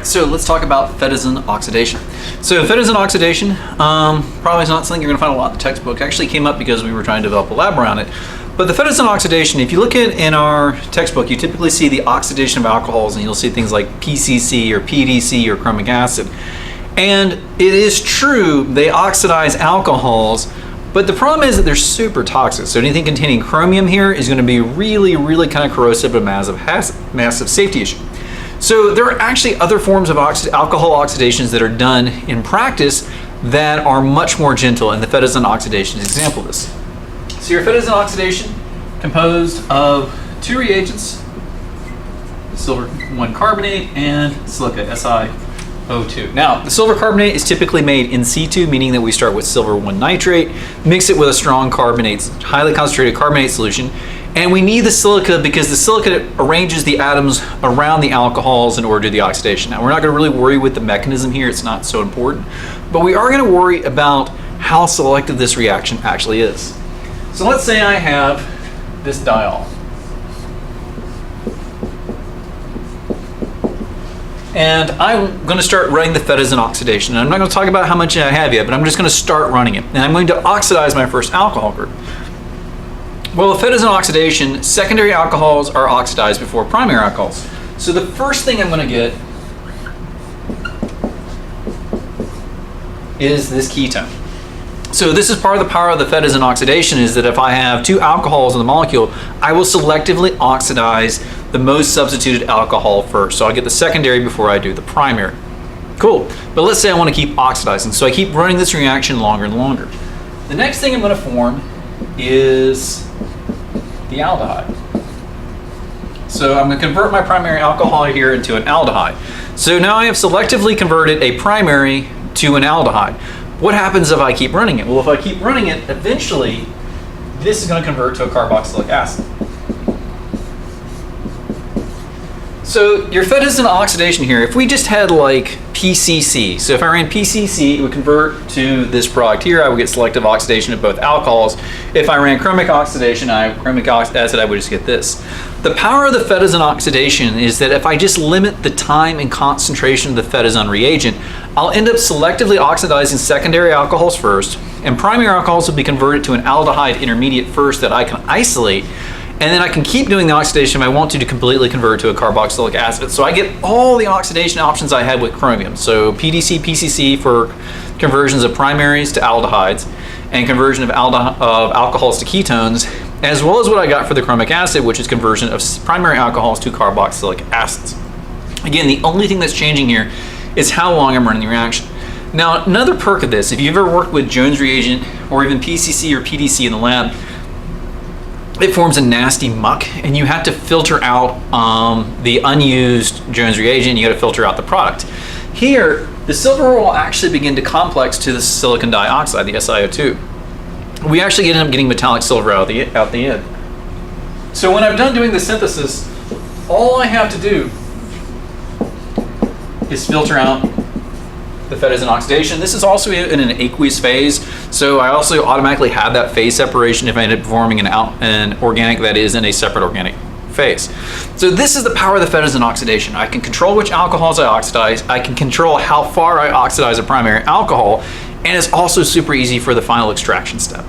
right, so let's talk about Fetizon oxidation. So Fetizon oxidation probably is not something you're going to find a lot in the textbook. It actually came up because we were trying to develop a lab around it. But the Fetizon oxidation, if you look at in our textbook, you typically see the oxidation of alcohols, and you'll see things like PCC or PDC or chromic acid. And it is true, they oxidize alcohols, but the problem is that they're super toxic. So anything containing chromium here is going to be really, really kind of corrosive, and massive safety issue. So there are actually other forms of alcohol oxidations that are done in practice that are much more gentle, and the Fetizon oxidation is an example of this. So your Fetizon oxidation composed of two reagents, silver 1 carbonate and silica, SiO2. Now, the silver carbonate is typically made in situ, meaning that we start with silver 1 nitrate, mix it with a strong carbonate, highly concentrated carbonate solution, and we need the silica because the silica arranges the atoms around the alcohols in order to do the oxidation. Now, we're not going to really worry with the mechanism here, it's not so important, but we are going to worry about how selective this reaction actually is. So let's say I have this diol. And I'm going to start running the Fetizon oxidation. And I'm not going to talk about how much I have yet, but I'm just going to start running it. And I'm going to oxidize my first alcohol group. Well, with Fetizon oxidation, secondary alcohols are oxidized before primary alcohols. So the first thing I'm going to get is this ketone. So this is part of the power of the Fetizon oxidation, is that if I have two alcohols in the molecule, I will selectively oxidize the most substituted alcohol first. So I'll get the secondary before I do the primary. Cool, but let's say I want to keep oxidizing. So I keep running this reaction longer and longer. The next thing I'm going to form is the aldehyde. So I'm going to convert my primary alcohol here into an aldehyde. So now I have selectively converted a primary to an aldehyde. What happens if I keep running it? Well, if I keep running it, eventually this is going to convert to a carboxylic acid. So your Fetizon oxidation here, if we just had like PCC, so if I ran PCC, it would convert to this product here. I would get selective oxidation of both alcohols. If I ran chromic oxidation, chromic acid, I would just get this. The power of the Fetizon oxidation is that if I just limit the time and concentration of the Fetizon reagent, I'll end up selectively oxidizing secondary alcohols first, and primary alcohols will be converted to an aldehyde intermediate first that I can isolate. And then I can keep doing the oxidation if I want to completely convert to a carboxylic acid. So I get all the oxidation options I had with chromium. So PDC, PCC for conversions of primaries to aldehydes, and conversion of alcohols to ketones, as well as what I got for the chromic acid, which is conversion of primary alcohols to carboxylic acids. Again, the only thing that's changing here is how long I'm running the reaction. Now, another perk of this, if you've ever worked with Jones reagent or even PCC or PDC in the lab, it forms a nasty muck, and you have to filter out the unused Jones reagent. You got to filter out the product. Here, the silver will actually begin to complex to the silicon dioxide, the SiO2. We actually end up getting metallic silver out the end. So when I'm done doing the synthesis, all I have to do is filter out the Fetizon oxidation. This is also in an aqueous phase, so I also automatically have that phase separation if I end up forming an organic that is in a separate organic phase. So this is the power of the Fetizon oxidation. I can control which alcohols I oxidize, I can control how far I oxidize a primary alcohol, and it's also super easy for the final extraction step.